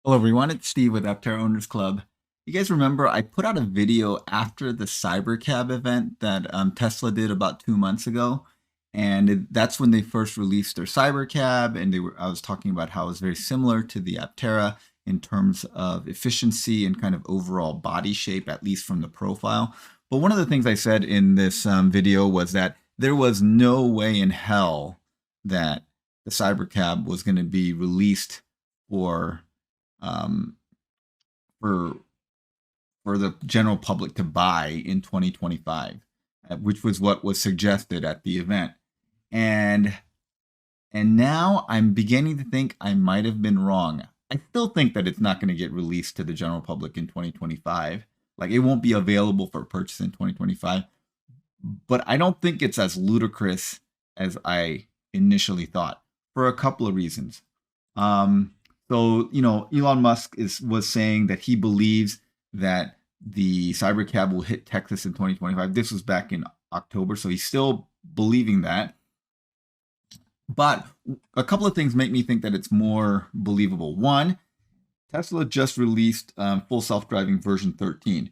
Hello everyone, it's Steve with Aptera Owners Club. You guys remember I put out a video after the CyberCab event that Tesla did about 2 months ago, and that's when they first released their CyberCab, and I was talking about how it was very similar to the Aptera in terms of efficiency and kind of overall body shape, at least from the profile. But one of the things I said in this video was that there was no way in hell that the CyberCab was going to be released for um, for for the general public to buy in 2025, which was what was suggested at the event. And and now I'm beginning to think I might have been wrong. I still think that it's not going to get released to the general public in 2025. Like it won't be available for purchase in 2025. But I don't think it's as ludicrous as I initially thought for a couple of reasons. Um, Elon Musk was saying that he believes that the Cybercab will hit Texas in 2025. This was back in October, so he's still believing that. But a couple of things make me think that it's more believable. One, Tesla just released full self-driving version 13.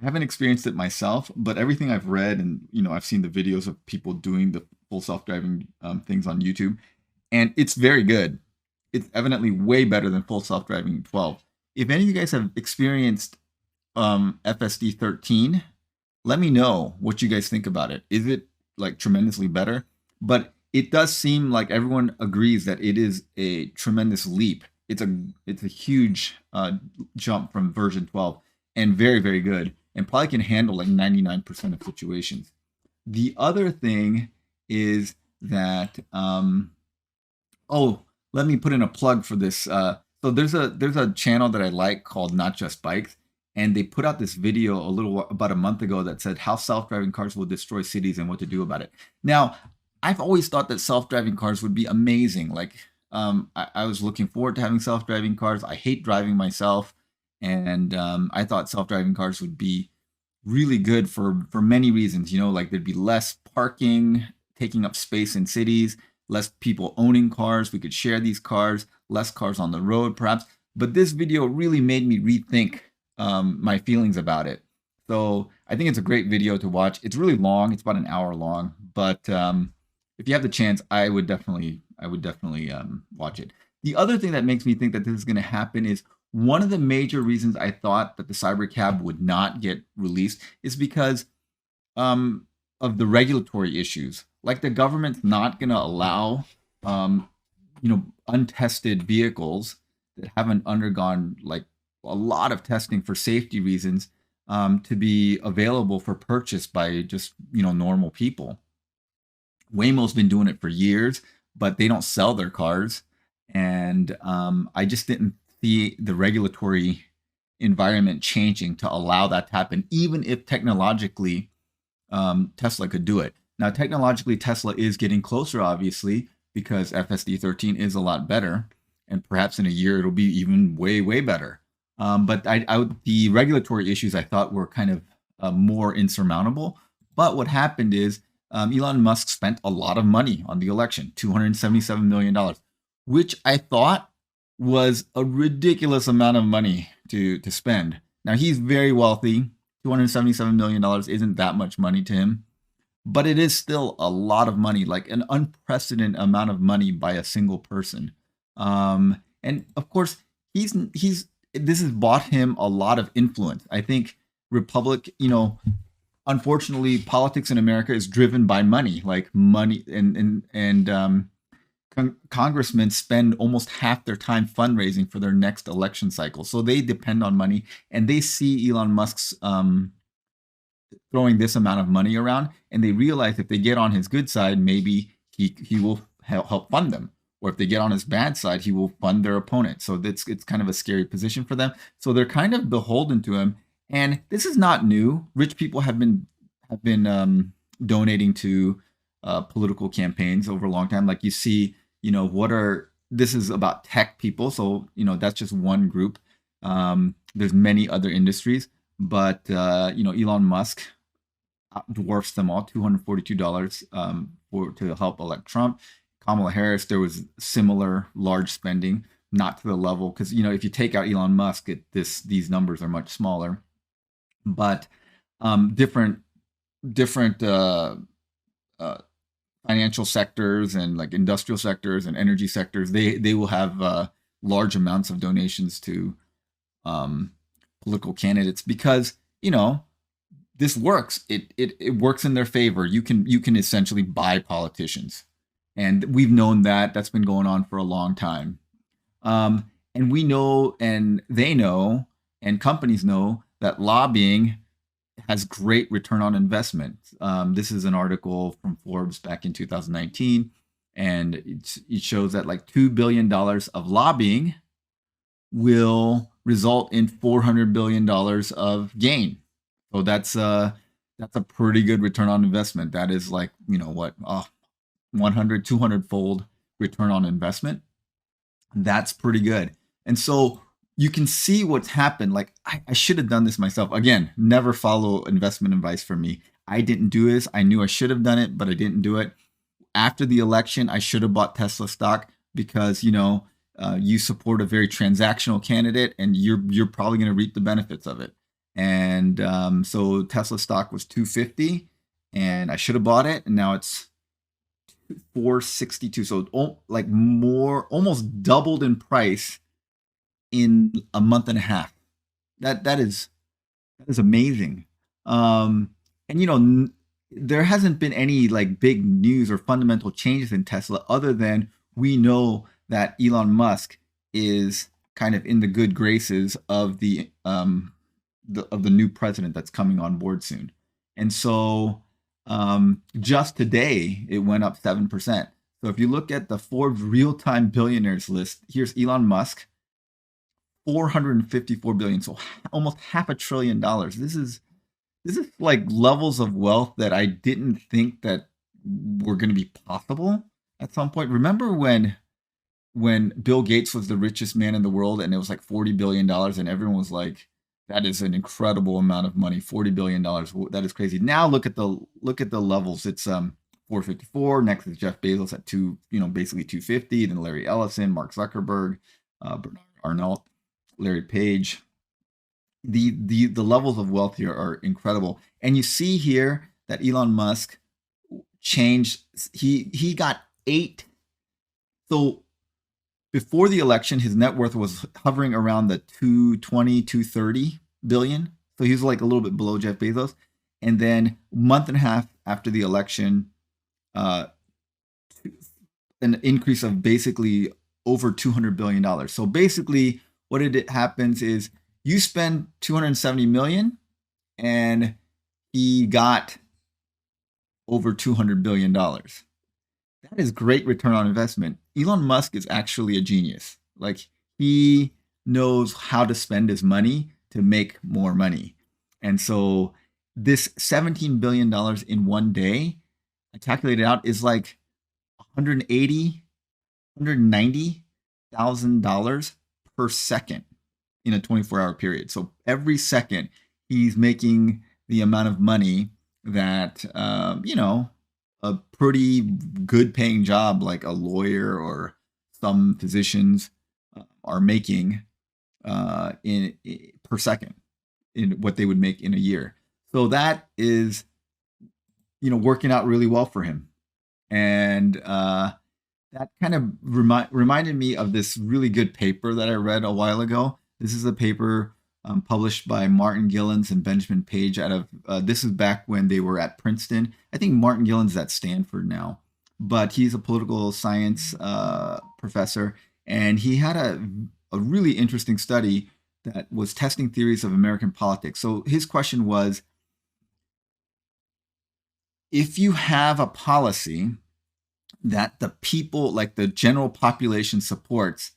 I haven't experienced it myself, but everything I've read and I've seen the videos of people doing the full self-driving things on YouTube, and it's very good. It's evidently way better than full self-driving 12. If any of you guys have experienced FSD 13, let me know what you guys think about it. Is it like tremendously better? But it does seem like everyone agrees that it is a tremendous leap. It's a huge jump from version 12 and very, very good, and probably can handle like 99% of situations. The other thing is that let me put in a plug for this. So there's a channel that I like called Not Just Bikes, and they put out this video about a month ago that said how self-driving cars will destroy cities and what to do about it. Now, I've always thought that self-driving cars would be amazing. Like I was looking forward to having self-driving cars. I hate driving myself, and I thought self-driving cars would be really good for many reasons. Like there'd be less parking taking up space in cities, less people owning cars. We could share these cars, less cars on the road, perhaps. But this video really made me rethink my feelings about it. So I think it's a great video to watch. It's really long; it's about an hour long. But if you have the chance, I would definitely watch it. The other thing that makes me think that this is going to happen is one of the major reasons I thought that the CyberCab would not get released is because of the regulatory issues. Like the government's not going to allow, untested vehicles that haven't undergone like a lot of testing for safety reasons to be available for purchase by just normal people. Waymo's been doing it for years, but they don't sell their cars, and I just didn't see the regulatory environment changing to allow that to happen, even if technologically Tesla could do it. Now, technologically, Tesla is getting closer, obviously, because FSD 13 is a lot better, and perhaps in a year it'll be even way, way better. But the regulatory issues I thought were kind of more insurmountable. But what happened is Elon Musk spent a lot of money on the election, $277 million, which I thought was a ridiculous amount of money to spend. Now, he's very wealthy. $277 million isn't that much money to him, but it is still a lot of money, like an unprecedented amount of money by a single person. And of course, this has bought him a lot of influence. I think unfortunately, politics in America is driven by money, like money, and congressmen spend almost half their time fundraising for their next election cycle. So they depend on money, and they see Elon Musk's throwing this amount of money around, and they realize if they get on his good side, maybe he will help fund them. Or if they get on his bad side, he will fund their opponent. So it's kind of a scary position for them. So they're kind of beholden to him. And this is not new. Rich people have been donating to political campaigns over a long time. Like you see, this is about tech people. So that's just one group. There's many other industries, but Elon Musk dwarfs them all. $242 to help elect Trump. Kamala Harris, there was similar large spending. not to the level, because if you take out Elon Musk, these numbers are much smaller. But different uh, financial sectors and like industrial sectors and energy sectors, they will have large amounts of donations to um, political candidates, because this works. It works in their favor. You can essentially buy politicians, and we've known that that's been going on for a long time. And we know, and they know, and companies know that lobbying has great return on investment. This is an article from Forbes back in 2019, and it shows that like $2 billion of lobbying will result in $400 billion of gain. So that's a pretty good return on investment. That is like, 100, 200 fold return on investment. That's pretty good. And so you can see what's happened. Like, I should have done this myself. Again, never follow investment advice from me. I didn't do this. I knew I should have done it, but I didn't do it. After the election, I should have bought Tesla stock, because you support a very transactional candidate, and you're probably going to reap the benefits of it. And so Tesla stock was 250, and I should have bought it, and now it's 462. So like almost doubled in price in a month and a half. That is amazing. And there hasn't been any like big news or fundamental changes in Tesla, other than we know that Elon Musk is kind of in the good graces of the new president that's coming on board soon. And so just today it went up 7%. So if you look at the Forbes real-time billionaires list, here's Elon Musk, 454 billion, so almost $500 billion. This is like levels of wealth that I didn't think that were going to be possible at some point. Remember when Bill Gates was the richest man in the world, and it was like $40 billion, and everyone was like, that is an incredible amount of money, $40 billion. That is crazy. Now look at the levels. It's 454. Next is Jeff Bezos at basically 250. Then Larry Ellison, Mark Zuckerberg, Bernard Arnault, Larry Page. The levels of wealth here are incredible. And you see here that Elon Musk changed. He got 8. So before the election, his net worth was hovering around the 220, 230 billion. So he was like a little bit below Jeff Bezos. And then a month and a half after the election, an increase of basically over $200 billion. So basically what it happens is you spend 270 million and he got over $200 billion. That is great return on investment. Elon Musk is actually a genius. Like, he knows how to spend his money to make more money. And so this $17 billion in one day, I calculated out, is like $190,000 per second in a 24-hour period. So every second he's making the amount of money that, a pretty good paying job like a lawyer or some physicians are making per second, in what they would make in a year. So that is, working out really well for him. And that kind of reminded me of this really good paper that I read a while ago. This is a paper published by Martin Gillens and Benjamin Page out of, this is back when they were at Princeton. I think Martin Gillens is at Stanford now, but he's a political science professor. And he had a really interesting study that was testing theories of American politics. So his question was, if you have a policy that the people, like the general population, supports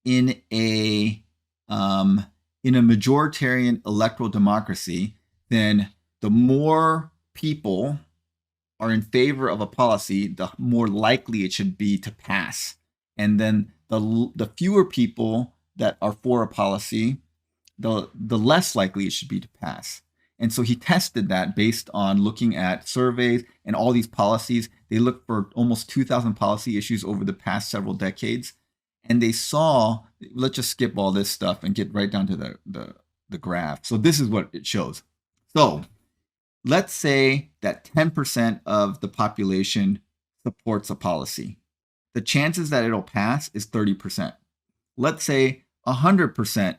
in a majoritarian electoral democracy, then the more people are in favor of a policy, the more likely it should be to pass. And then the fewer people that are for a policy, the less likely it should be to pass. And so he tested that based on looking at surveys and all these policies. They looked for almost 2,000 policy issues over the past several decades. And they saw let's just skip all this stuff and get right down to the graph. So this is what it shows. So let's say that 10% of the population supports a policy. The chances that it'll pass is 30%. Let's say 100%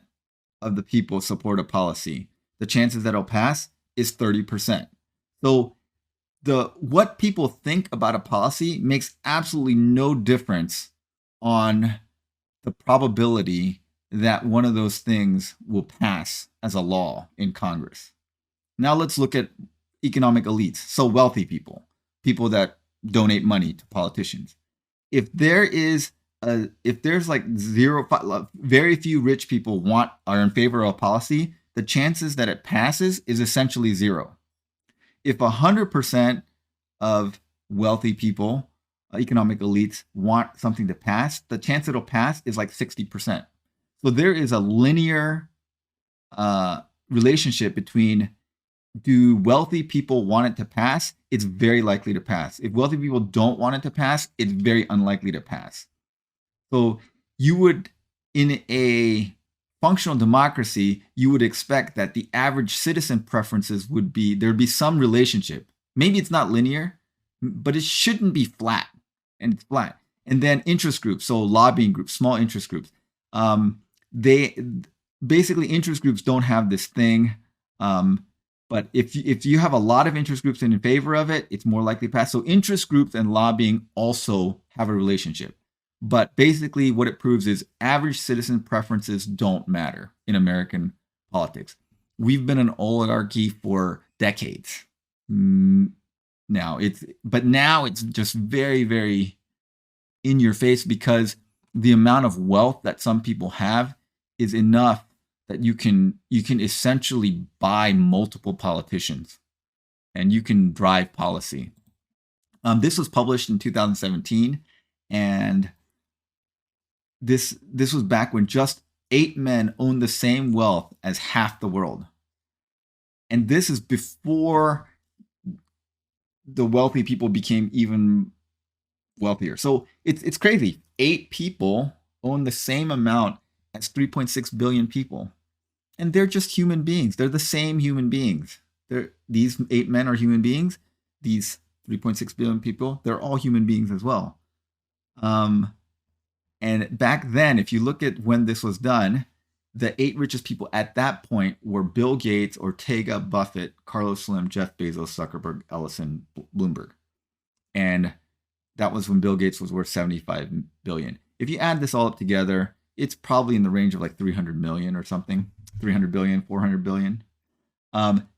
of the people support a policy. The chances that it'll pass is 30%. So what people think about a policy makes absolutely no difference on the probability that one of those things will pass as a law in Congress. Now let's look at economic elites, so wealthy people, people that donate money to politicians. If there's like very few rich people are in favor of a policy, the chances that it passes is essentially zero. If 100% of wealthy people, economic elites, want something to pass, the chance it'll pass is like 60%. So there is a linear relationship between, do wealthy people want it to pass? It's very likely to pass. If wealthy people don't want it to pass, it's very unlikely to pass. So you would, in a functional democracy, you would expect that the average citizen preferences would be, there'd be some relationship. Maybe it's not linear, but it shouldn't be flat. And it's flat. And then interest groups, so lobbying groups, small interest groups. Basically, interest groups don't have this thing. But if you have a lot of interest groups in favor of it, it's more likely to pass. So interest groups and lobbying also have a relationship. But basically what it proves is average citizen preferences don't matter in American politics. We've been an oligarchy for decades. Now it's just very, very in your face, because the amount of wealth that some people have is enough that you can essentially buy multiple politicians and you can drive policy. This was published in 2017, and this was back when just 8 men owned the same wealth as half the world. And this is before the wealthy people became even wealthier. So it's crazy. 8 people own the same amount as 3.6 billion people. And they're just human beings. They're the same human beings. These 8 men are human beings. These 3.6 billion people, they're all human beings as well. And back then, if you look at when this was done, the 8 richest people at that point were Bill Gates, Ortega, Buffett, Carlos Slim, Jeff Bezos, Zuckerberg, Ellison, Bloomberg. And that was when Bill Gates was worth 75 billion. If you add this all up together, it's probably in the range of like 300 million or something, 300 billion, 400 billion.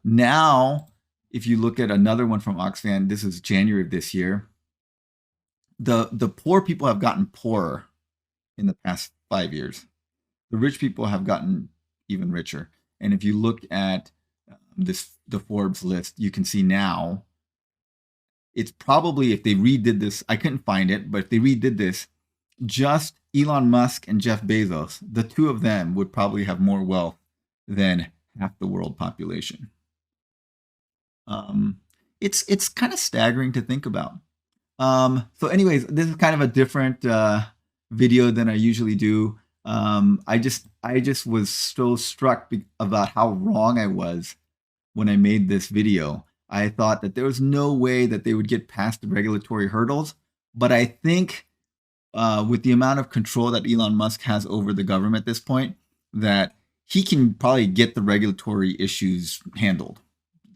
Now, if you look at another one from Oxfam, this is January of this year, the poor people have gotten poorer in the past 5 years. The rich people have gotten even richer. And if you look at the Forbes list, you can see now, it's probably, if they redid this, I couldn't find it, but if they redid this, just Elon Musk and Jeff Bezos, the two of them would probably have more wealth than half the world population. It's kind of staggering to think about. So anyways, this is kind of a different video than I usually do. I just was so struck about how wrong I was when I made this video. I thought that there was no way that they would get past the regulatory hurdles, but I think with the amount of control that Elon Musk has over the government at this point, that he can probably get the regulatory issues handled.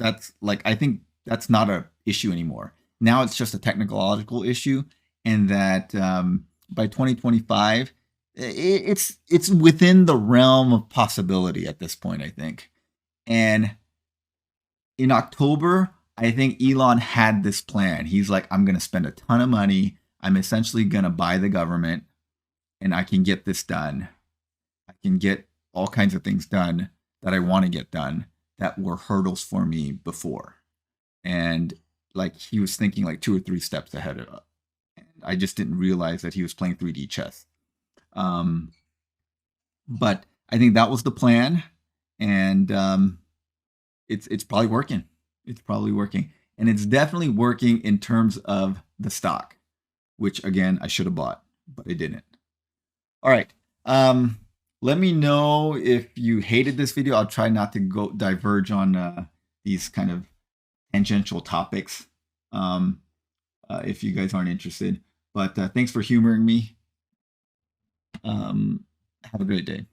I think that's not an issue anymore. Now it's just a technological issue, and that by 2025, it's within the realm of possibility at this point, I think. And in October, I think Elon had this plan. He's like, I'm going to spend a ton of money. I'm essentially going to buy the government, and I can get this done. I can get all kinds of things done that I want to get done that were hurdles for me before. And like, he was thinking like 2 or 3 steps ahead of it. And I just didn't realize that he was playing 3D chess. But I think that was the plan, and it's probably working. It's probably working, and it's definitely working in terms of the stock, which again I should have bought, but I didn't. All right, Um, Let me know if you hated this video. I'll try not to go diverge on these kind of tangential topics um, if you guys aren't interested. But thanks for humoring me. Have a great day.